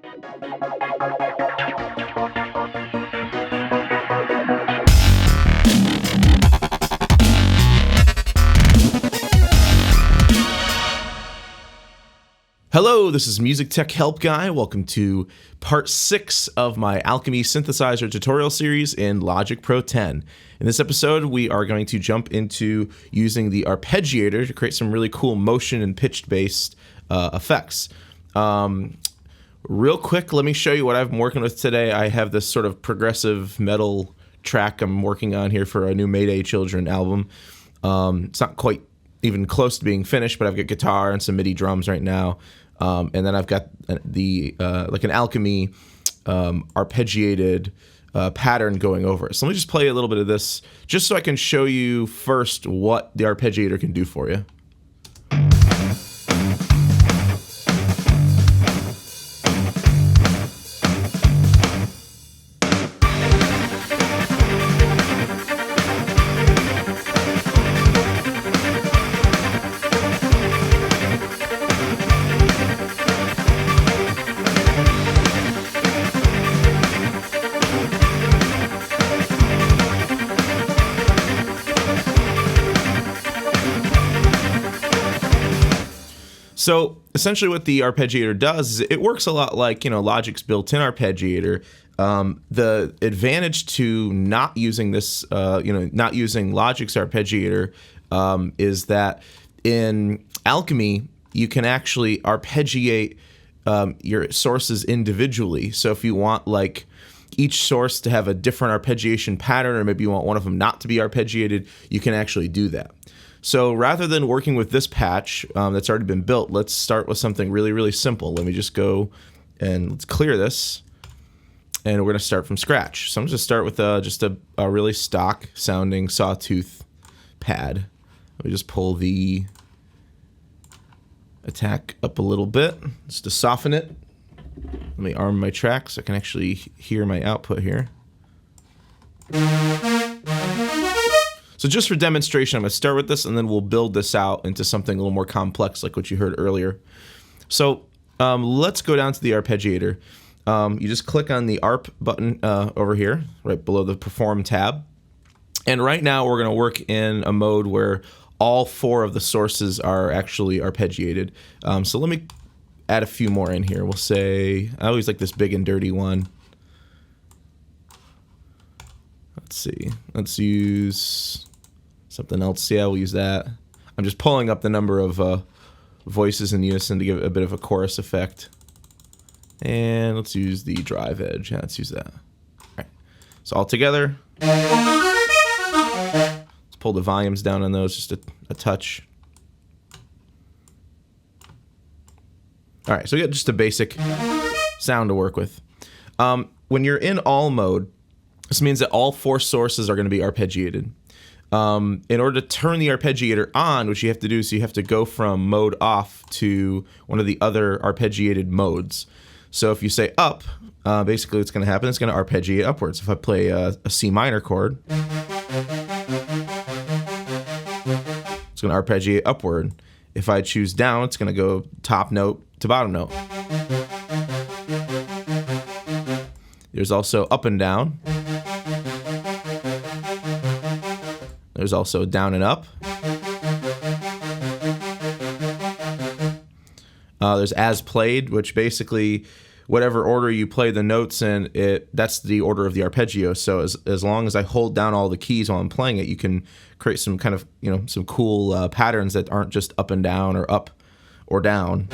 Hello, this is MusicTechHelpGuy. Welcome to part 6 of my Alchemy synthesizer tutorial series in Logic Pro 10. In this episode, we are going to jump into using the Arpeggiator to create some really cool motion and pitch-based effects. Real quick, let me show you what I've been working with today. I have this sort of progressive metal track I'm working on here for a new Mayday Children album. It's not quite even close to being finished, but I've got guitar and some MIDI drums right now. And then I've got the like an Alchemy arpeggiated pattern going over it. So let me just play a little bit of this just so I can show you first what the arpeggiator can do for you. So essentially what the arpeggiator does is it works a lot like, Logic's built-in arpeggiator. The advantage to not using this, not using Logic's arpeggiator is that in Alchemy, you can actually arpeggiate your sources individually. So if you want like each source to have a different arpeggiation pattern, or maybe you want one of them not to be arpeggiated, you can actually do that. So rather than working with this patch that's already been built, let's start with something really, really simple. Let me just go and let's clear this, and we're going to start from scratch. So I'm going to start with just a really stock sounding sawtooth pad. Let me just pull the attack up a little bit just to soften it. Let me arm my track so I can actually hear my output here. So just for demonstration, I'm going to start with this, and then we'll build this out into something a little more complex like what you heard earlier. So let's go down to the arpeggiator. You just click on the ARP button over here, right below the Perform tab. And right now we're going to work in a mode where all 4 of the sources are actually arpeggiated. So let me add a few more in here. We'll say, I always like this big and dirty one. Let's see. Let's use something else. Yeah, we'll use that. I'm just pulling up the number of voices in unison to give a bit of a chorus effect. And let's use the drive edge. Yeah, let's use that. All right. So all together. Let's pull the volumes down on those just a touch. All right, so we got just a basic sound to work with. When you're in all mode, this means that all 4 sources are going to be arpeggiated. In order to turn the arpeggiator on, what you have to do is you have to go from mode off to one of the other arpeggiated modes. So if you say up, basically what's going to happen is it's going to arpeggiate upwards. If I play a C minor chord, it's going to arpeggiate upward. If I choose down, it's going to go top note to bottom note. There's also up and down. There's also down and up. There's as played, which basically whatever order you play the notes in, that's the order of the arpeggio. So as long as I hold down all the keys while I'm playing it, you can create some kind of, some cool patterns that aren't just up and down or up or down.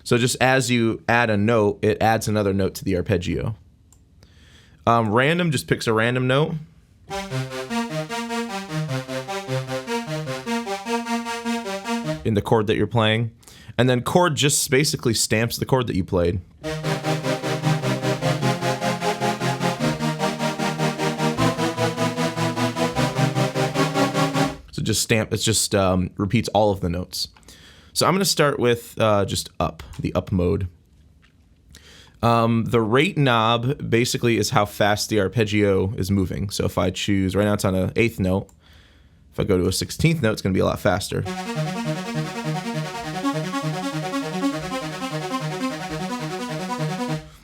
So just as you add a note, it adds another note to the arpeggio. Random just picks a random note. In the chord that you're playing. And then chord just basically stamps the chord that you played. So just stamp, it just repeats all of the notes. So I'm going to start with just up, the up mode. The rate knob basically is how fast the arpeggio is moving. So if I choose, right now it's on an 8th note. If I go to a 16th note, it's going to be a lot faster.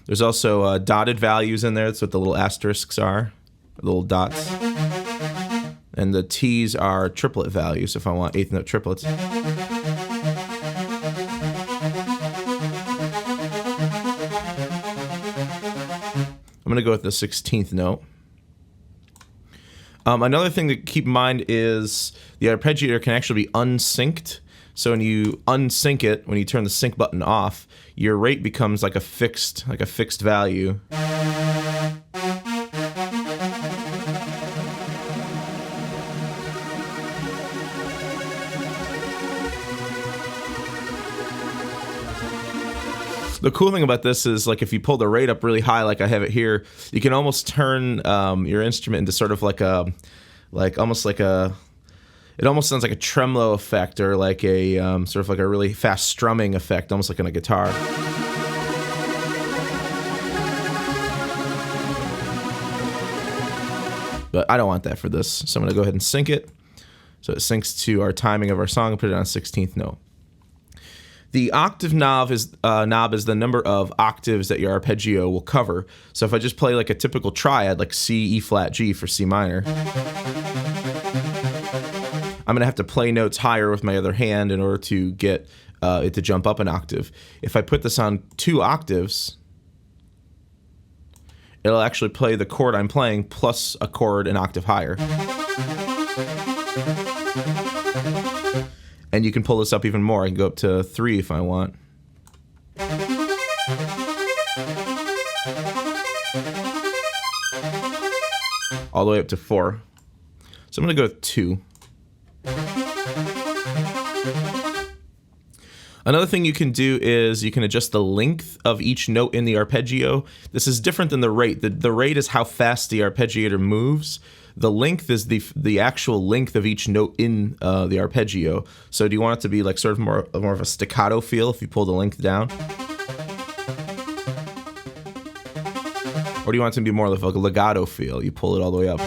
There's also dotted values in there. That's what the little asterisks are, the little dots. And the T's are triplet values if I want 8th note triplets. I'm going to go with the 16th note. Another thing to keep in mind is the arpeggiator can actually be unsynced. So when you unsync it, when you turn the sync button off, your rate becomes like a fixed value. The cool thing about this is, like, if you pull the rate up really high, like I have it here, you can almost turn your instrument into sort of like a, it almost sounds like a tremolo effect, or like a sort of like a really fast strumming effect, almost like on a guitar. But I don't want that for this, so I'm going to go ahead and sync it. So it syncs to our timing of our song and put it on 16th note. The octave knob is the number of octaves that your arpeggio will cover. So if I just play like a typical triad, like C, E flat, G for C minor, I'm going to have to play notes higher with my other hand in order to get it to jump up an octave. If I put this on 2 octaves, it'll actually play the chord I'm playing plus a chord an octave higher. And you can pull this up even more. I can go up to 3 if I want. All the way up to 4. So I'm going to go with 2. Another thing you can do is you can adjust the length of each note in the arpeggio. This is different than the rate. The rate is how fast the arpeggiator moves. The length is the actual length of each note in the arpeggio. So do you want it to be like sort of more of a staccato feel if you pull the length down? Or do you want it to be more of like a legato feel? You pull it all the way up.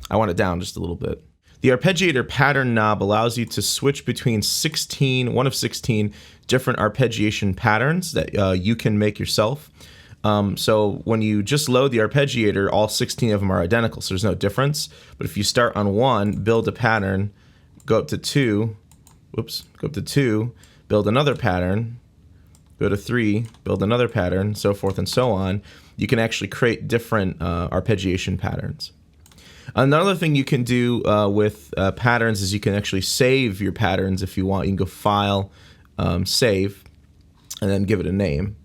I want it down just a little bit. The arpeggiator pattern knob allows you to switch between one of 16 different arpeggiation patterns that you can make yourself. So when you just load the arpeggiator, all 16 of them are identical, so there's no difference. But if you start on 1, build a pattern, go up to 2, build another pattern, go to 3, build another pattern, so forth and so on, you can actually create different arpeggiation patterns. Another thing you can do with patterns is you can actually save your patterns if you want. You can go File, Save, and then give it a name.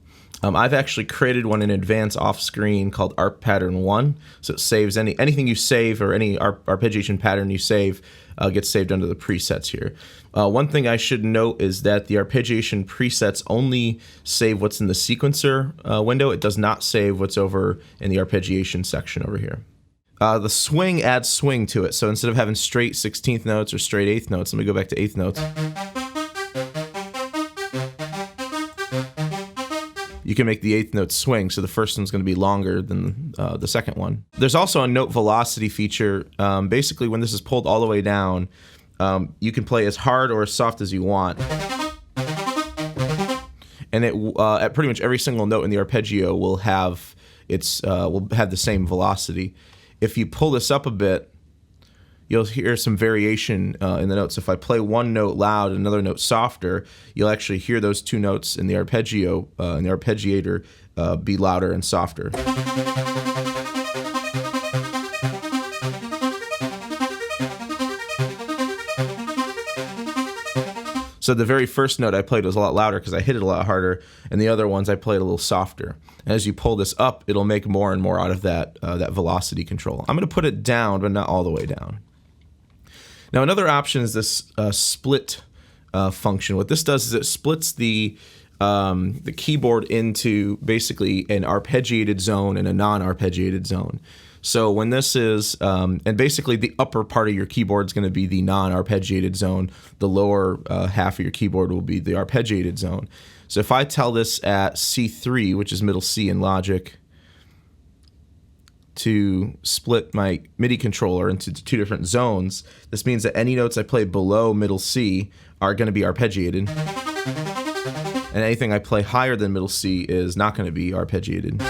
I've actually created one in advance off screen called Arp Pattern 1. So it saves anything you save, or any arpeggiation pattern you save gets saved under the presets here. One thing I should note is that the arpeggiation presets only save what's in the sequencer window. It does not save what's over in the arpeggiation section over here. The swing adds swing to it. So instead of having straight 16th notes or straight 8th notes, let me go back to 8th notes. You can make the 8th note swing, so the first one's going to be longer than the second one. There's also a note velocity feature. Basically, when this is pulled all the way down, you can play as hard or as soft as you want. And it at pretty much every single note in the arpeggio will have the same velocity. If you pull this up a bit, you'll hear some variation in the notes. If I play one note loud and another note softer, you'll actually hear those 2 notes in the arpeggio, in the arpeggiator, be louder and softer. So the very first note I played was a lot louder because I hit it a lot harder, and the other ones I played a little softer. And as you pull this up, it'll make more and more out of that velocity control. I'm going to put it down, but not all the way down. Now another option is this split function. What this does is it splits the keyboard into basically an arpeggiated zone and a non-arpeggiated zone. So when this is, and basically the upper part of your keyboard is going to be the non-arpeggiated zone. The lower half of your keyboard will be the arpeggiated zone. So if I tell this at C3, which is middle C in Logic, to split my MIDI controller into two different zones, this means that any notes I play below middle C are going to be arpeggiated. And anything I play higher than middle C is not going to be arpeggiated.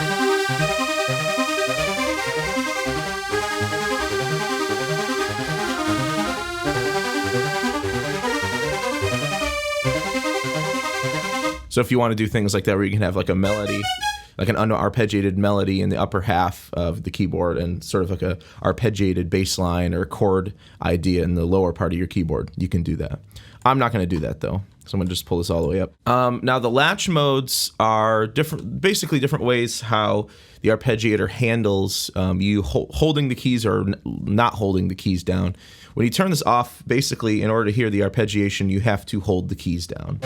So if you want to do things like that, where you can have like a melody, like an unarpeggiated melody in the upper half of the keyboard, and sort of like a arpeggiated bass line or chord idea in the lower part of your keyboard, you can do that. I'm not going to do that though, so I'm going to just pull this all the way up. Now the latch modes are different, basically different ways how the arpeggiator handles you holding the keys or not holding the keys down. When you turn this off, basically in order to hear the arpeggiation, you have to hold the keys down.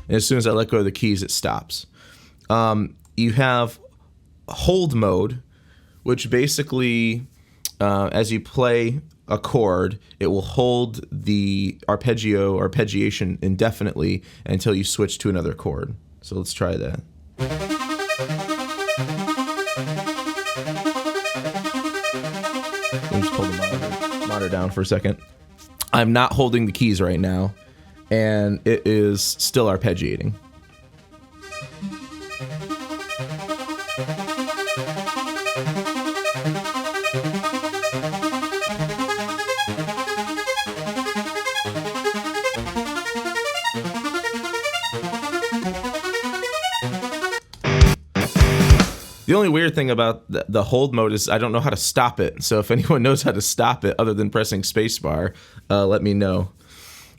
And as soon as I let go of the keys, it stops. You have hold mode, which basically, as you play a chord, it will hold the arpeggiation indefinitely until you switch to another chord. So let's try that. Let me just pull the monitor down for a second. I'm not holding the keys right now, and it is still arpeggiating. The only weird thing about the hold mode is I don't know how to stop it. So if anyone knows how to stop it other than pressing spacebar, let me know.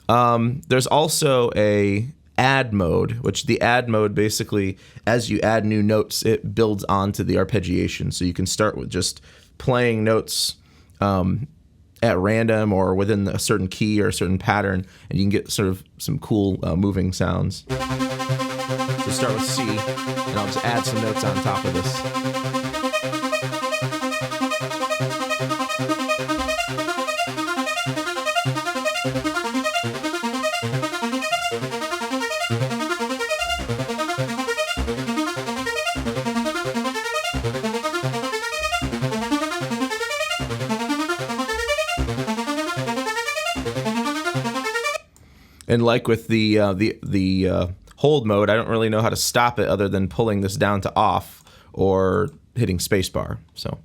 There's also a add mode, which the add mode basically, as you add new notes, it builds onto the arpeggiation. So you can start with just playing notes at random or within a certain key or a certain pattern, and you can get sort of some cool moving sounds. So start with C, and I'll just add some notes on top of this. And like with the hold mode, I don't really know how to stop it other than pulling this down to off or hitting spacebar. So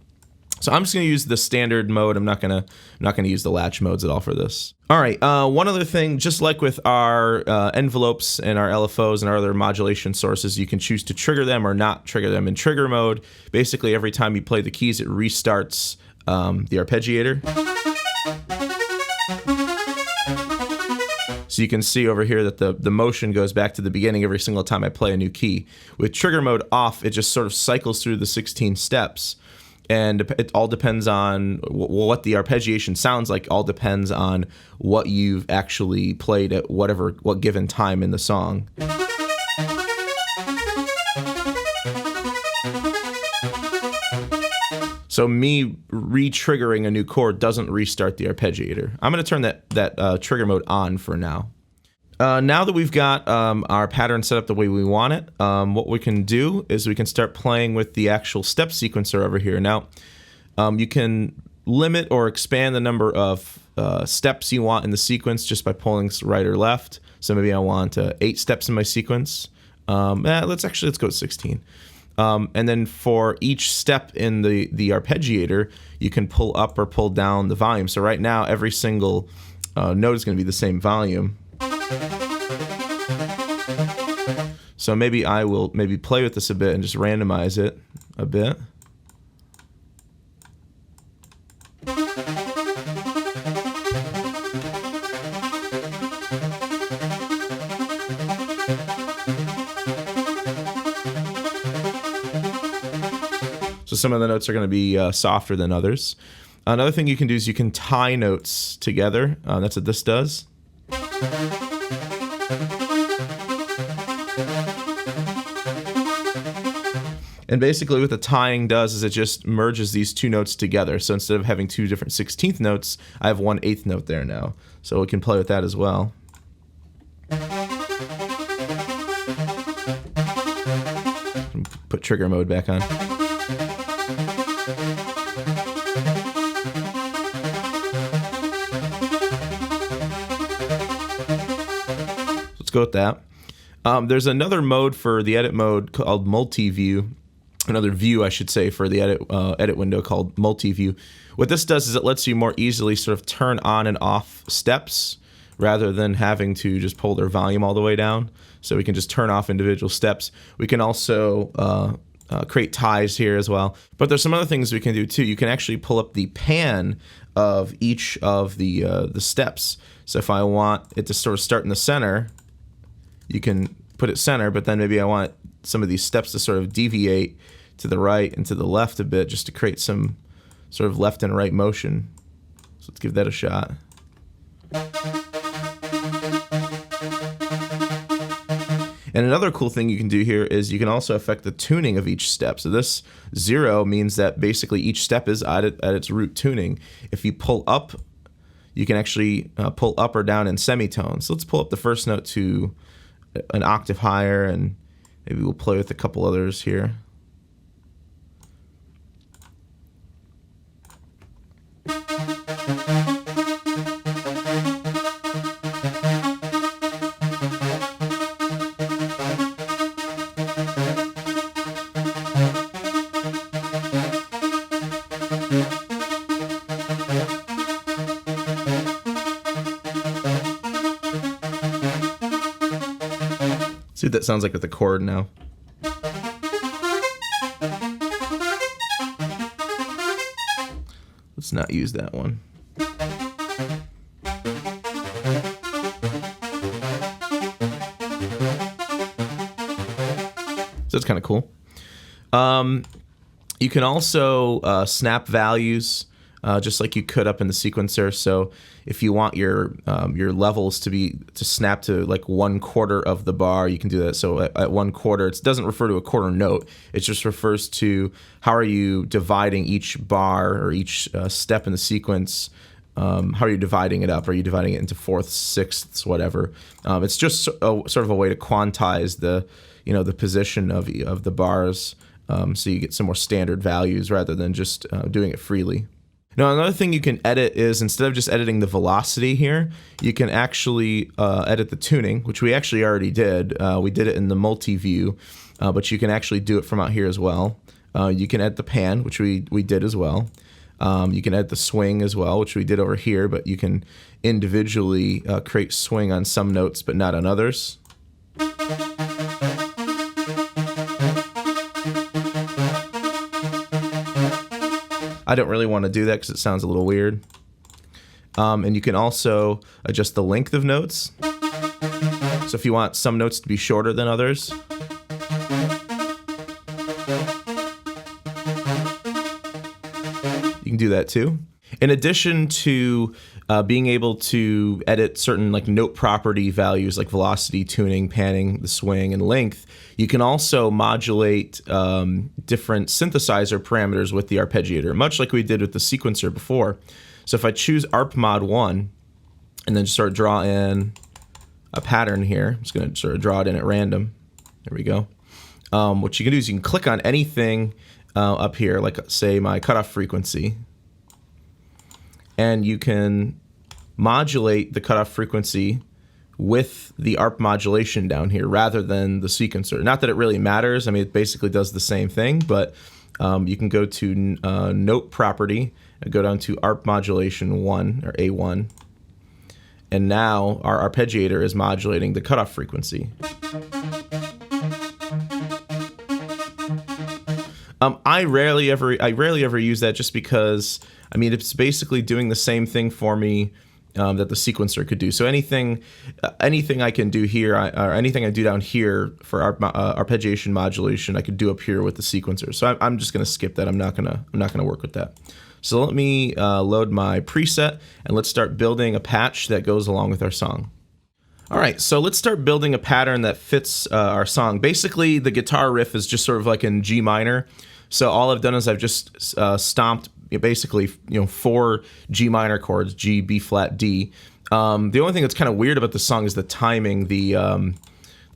I'm just going to use the standard mode. I'm not going to use the latch modes at all for this. All right. One other thing, just like with our envelopes and our LFOs and our other modulation sources, you can choose to trigger them or not trigger them. In trigger mode, basically every time you play the keys, it restarts the arpeggiator. So you can see over here that the motion goes back to the beginning every single time I play a new key. With trigger mode off, it just sort of cycles through the 16 steps. And it all depends on what the arpeggiation sounds like, all depends on what you've actually played at what given time in the song. So me re-triggering a new chord doesn't restart the arpeggiator. I'm going to turn that trigger mode on for now. Now that we've got our pattern set up the way we want it, what we can do is we can start playing with the actual step sequencer over here. Now, you can limit or expand the number of steps you want in the sequence just by pulling right or left. So maybe I want 8 steps in my sequence. Let's go with 16. And then for each step in the arpeggiator, you can pull up or pull down the volume. So right now, every single note is going to be the same volume. So maybe I will play with this a bit and just randomize it a bit. So some of the notes are going to be softer than others. Another thing you can do is you can tie notes together. That's what this does. And basically what the tying does is it just merges these two notes together. So instead of having two different 16th notes, I have 1/8 note there now. So we can play with that as well. Put trigger mode back on. Let's go with that. There's another mode for the edit mode called multi-view. Another view, I should say, for the edit window called multi-view. What this does is it lets you more easily sort of turn on and off steps rather than having to just pull their volume all the way down. So we can just turn off individual steps. We can also create ties here as well. But there's some other things we can do too. You can actually pull up the pan of each of the steps. So if I want it to sort of start in the center, you can put it center, but then maybe I want some of these steps to sort of deviate to the right and to the left a bit just to create some sort of left and right motion. So let's give that a shot. And another cool thing you can do here is you can also affect the tuning of each step. So this 0 means that basically each step is at its root tuning. If you pull up, you can actually pull up or down in semitones. So let's pull up the first note to an octave higher, and maybe we'll play with a couple others here. See what that sounds like with the chord now. Let's not use that one. So that's kind of cool. You can also snap values just like you could up in the sequencer. So if you want your levels to snap to like 1/4 of the bar, you can do that. So at 1/4, it doesn't refer to a quarter note. It just refers to how are you dividing each bar or each step in the sequence. How are you dividing it up? Are you dividing it into fourths, sixths, whatever? It's just sort of a way to quantize the position of the bars, so you get some more standard values rather than just doing it freely. Now, another thing you can edit is instead of just editing the velocity here, you can actually edit the tuning, which we actually already did. We did it in the multi-view, but you can actually do it from out here as well. You can edit the pan, which we did as well. You can edit the swing as well, which we did over here, but you can individually create swing on some notes but not on others. I don't really want to do that because it sounds a little weird. And you can also adjust the length of notes. So if you want some notes to be shorter than others, you can do that too. In addition to being able to edit certain like note property values like velocity, tuning, panning, the swing, and length, you can also modulate different synthesizer parameters with the arpeggiator, much like we did with the sequencer before. So if I choose Arp Mod 1 and then just sort of draw in a pattern here, I'm just going to sort of draw it in at random. There we go. What you can do is you can click on anything up here, like say my cutoff frequency, and you can modulate the cutoff frequency with the ARP modulation down here rather than the sequencer. Not that it really matters. I mean, it basically does the same thing, but you can go to Note Property and go down to ARP Modulation 1, or A1, and now our arpeggiator is modulating the cutoff frequency. I rarely ever use that just because, I mean, it's basically doing the same thing for me that the sequencer could do. So anything I can do here, or anything I do down here for arpeggiation modulation, I could do up here with the sequencer. So I'm just going to skip that. I'm not gonna work with that. So let me load my preset and let's start building a patch that goes along with our song. All right, so let's start building a pattern that fits our song. Basically, the guitar riff is just sort of like in G minor. So all I've done is I've just stomped basically 4 G minor chords: G, B flat, D. The only thing that's kind of weird about the song is the timing. The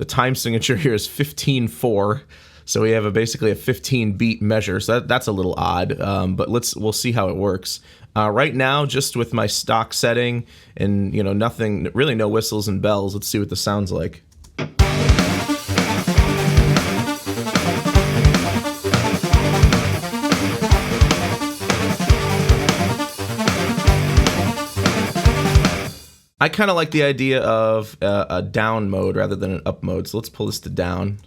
time signature here is 15/4. So we have basically a 15 beat measure. So that's a little odd, but we'll see how it works. Right now, just with my stock setting and nothing, really no whistles and bells. Let's see what this sounds like. I kind of like the idea of a down mode rather than an up mode. So let's pull this to down.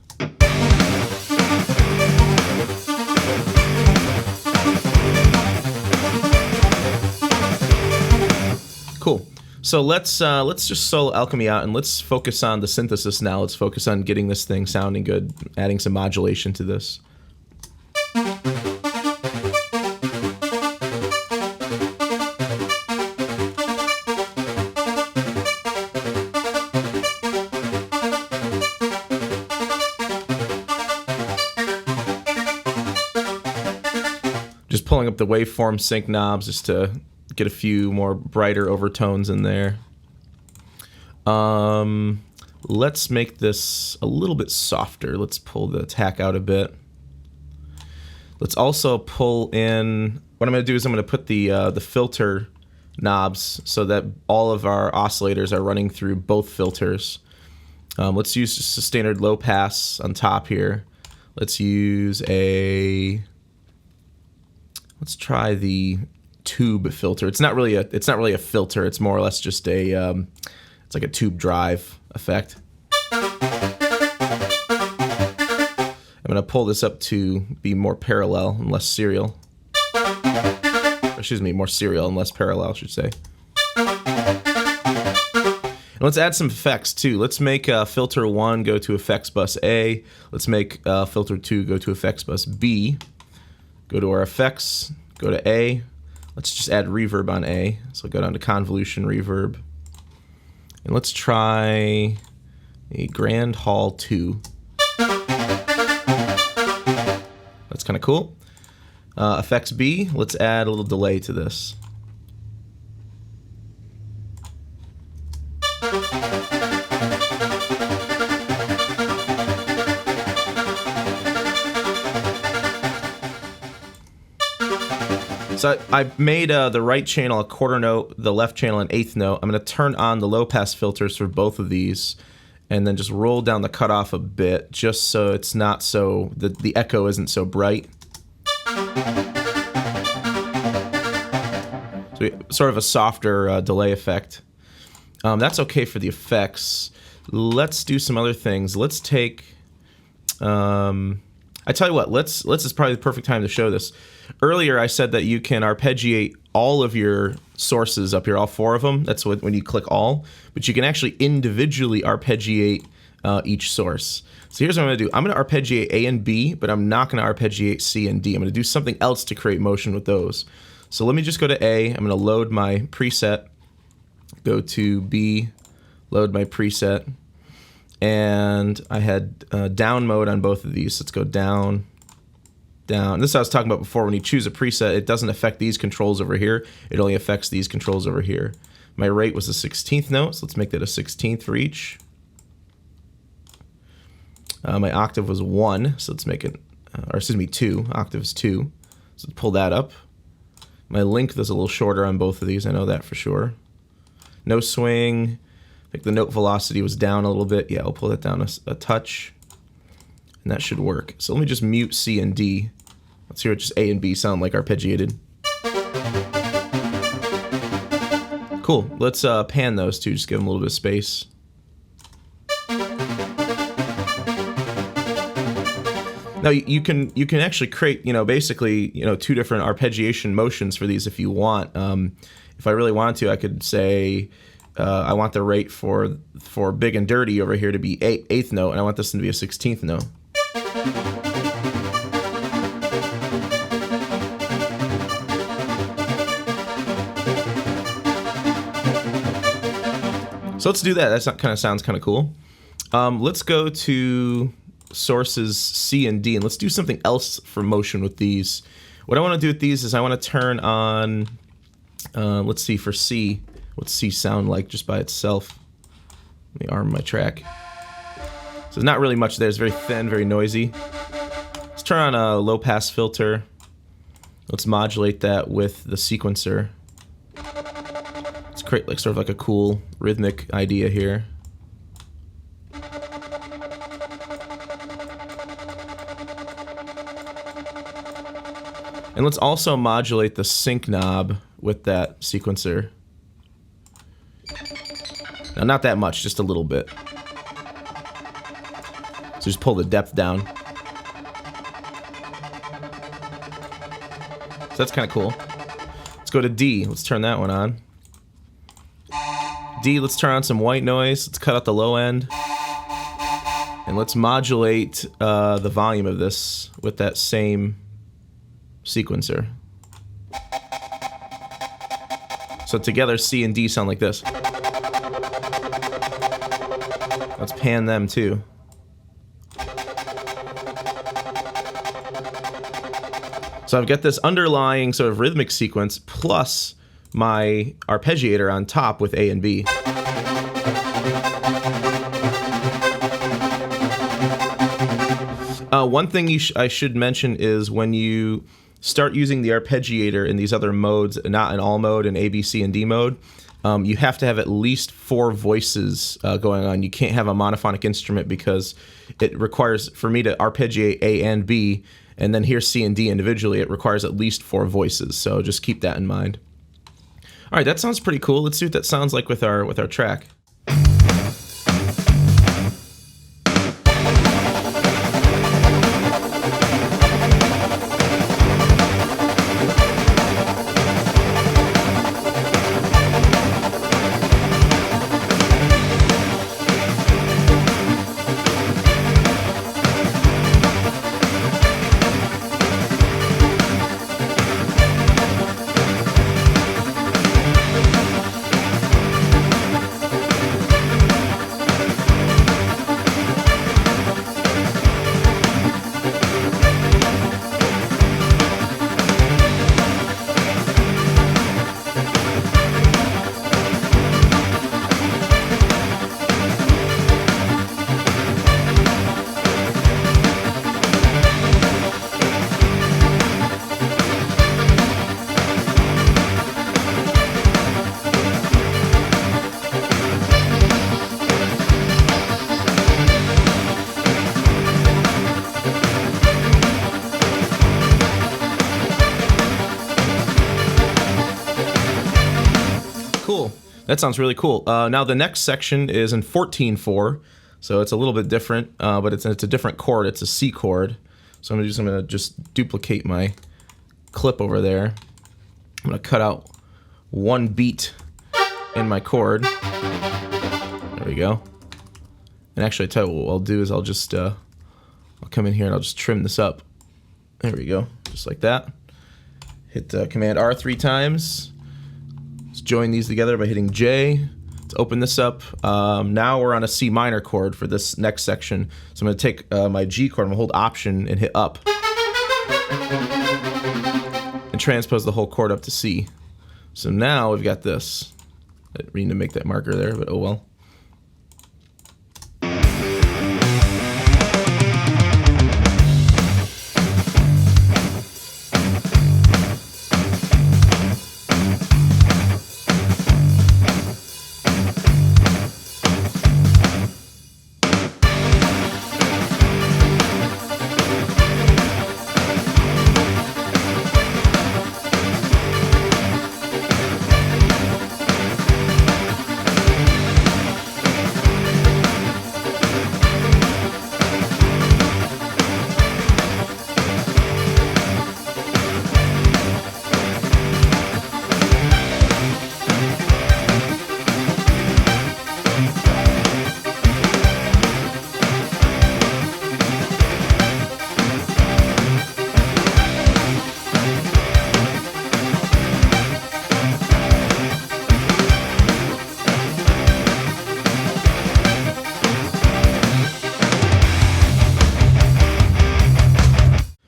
Cool. So let's just solo Alchemy out and let's focus on the synthesis now. Let's focus on getting this thing sounding good, adding some modulation to this. Just pulling up the waveform sync knobs just to get a few more brighter overtones in there. Let's make this a little bit softer. Let's pull the attack out a bit. Let's also pull in, what I'm going to do is I'm going to put the filter knobs so that all of our oscillators are running through both filters. Let's use just a standard low pass on top here. Let's try the tube filter. It's not really a filter. It's more or less just it's like a tube drive effect. I'm going to pull this up to be more parallel and less serial. Excuse me, more serial and less parallel, I should say. And let's add some effects too. Let's make filter 1 go to effects bus A. Let's make filter 2 go to effects bus B. Go to our effects, go to A. Let's just add reverb on A. So go down to convolution reverb. And let's try a Grand Hall 2. That's kind of cool. Effects B, let's add a little delay to this. So I made the right channel a quarter note, the left channel an eighth note. I'm going to turn on the low pass filters for both of these and then just roll down the cutoff a bit just so it's not so, the echo isn't so bright. So sort of a softer delay effect. That's okay for the effects. Let's do some other things. Let's take, I tell you what, this is probably the perfect time to show this. Earlier I said that you can arpeggiate all of your sources up here, all 4 of them. That's when you click all, but you can actually individually arpeggiate each source. So here's what I'm going to do. I'm going to arpeggiate A and B, but I'm not going to arpeggiate C and D. I'm going to do something else to create motion with those. So let me just go to A. I'm going to load my preset. Go to B, load my preset. And I had down mode on both of these. Let's go down, down. This I was talking about before. When you choose a preset, it doesn't affect these controls over here. It only affects these controls over here. My rate was a 16th note, so let's make that a 16th for each. My octave was 1, so let's make it, or excuse me, 2. Octave is 2. So let's pull that up. My length is a little shorter on both of these. I know that for sure. No swing. I think the note velocity was down a little bit. Yeah, I'll pull that down a touch. And that should work. So let me just mute C and D. Let's hear what just A and B sound like arpeggiated. Cool. Let's pan those two. Just give them a little bit of space. Now you can actually create basically 2 different arpeggiation motions for these if you want. If I really wanted to, I could say I want the rate for big and dirty over here to be 8th note, and I want this to be a 16th note. So let's do that. That kind of sounds kind of cool. Let's go to sources C and D, and let's do something else for motion with these. What I want to do with these is I want to turn on, let's see, for C, what's C sound like just by itself? Let me arm my track. So there's not really much there. It's very thin, very noisy. Let's turn on a low pass filter. Let's modulate that with the sequencer. Let's create like sort of like a cool rhythmic idea here. And let's also modulate the sync knob with that sequencer. Now, not that much, just a little bit. So just pull the depth down. So that's kind of cool. Let's go to D. Let's turn that one on. D, let's turn on some white noise. Let's cut out the low end. And let's modulate the volume of this with that same sequencer. So together C and D sound like this. Let's pan them too. So I've got this underlying sort of rhythmic sequence plus my arpeggiator on top with A and B. One thing I should mention is when you start using the arpeggiator in these other modes, not in all mode, in A, B, C, and D mode, you have to have at least 4 voices going on. You can't have a monophonic instrument because it requires, for me to arpeggiate A and B, and then hear C and D individually, it requires at least 4 voices. So just keep that in mind. All right, that sounds pretty cool. Let's see what that sounds like with our track. Cool. That sounds really cool. Now the next section is in 14/4, so it's a little bit different, but it's a different chord. It's a C chord. So I'm gonna just duplicate my clip over there. I'm gonna cut out 1 beat in my chord. There we go. And actually, I tell you what I'll do is I'll just I'll come in here and I'll just trim this up. There we go, just like that. Hit Command R 3 times. Let's join these together by hitting J. Let's open this up. Now we're on a C minor chord for this next section. So I'm going to take my G chord, I'm going to hold Option and hit up. And transpose the whole chord up to C. So now we've got this. I didn't mean to make that marker there, but oh well.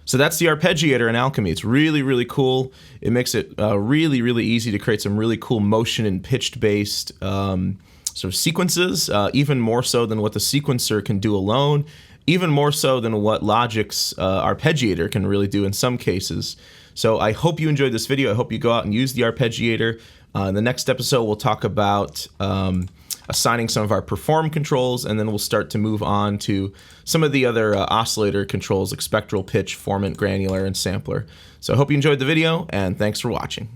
So that's the Arpeggiator in Alchemy. It's really, really cool. It makes it really, really easy to create some really cool motion and pitch-based sort of sequences, even more so than what the sequencer can do alone, even more so than what Logic's Arpeggiator can really do in some cases. So I hope you enjoyed this video. I hope you go out and use the Arpeggiator. In the next episode, we'll talk about assigning some of our perform controls, and then we'll start to move on to some of the other oscillator controls like spectral, pitch, formant, granular, and sampler. So I hope you enjoyed the video, and thanks for watching.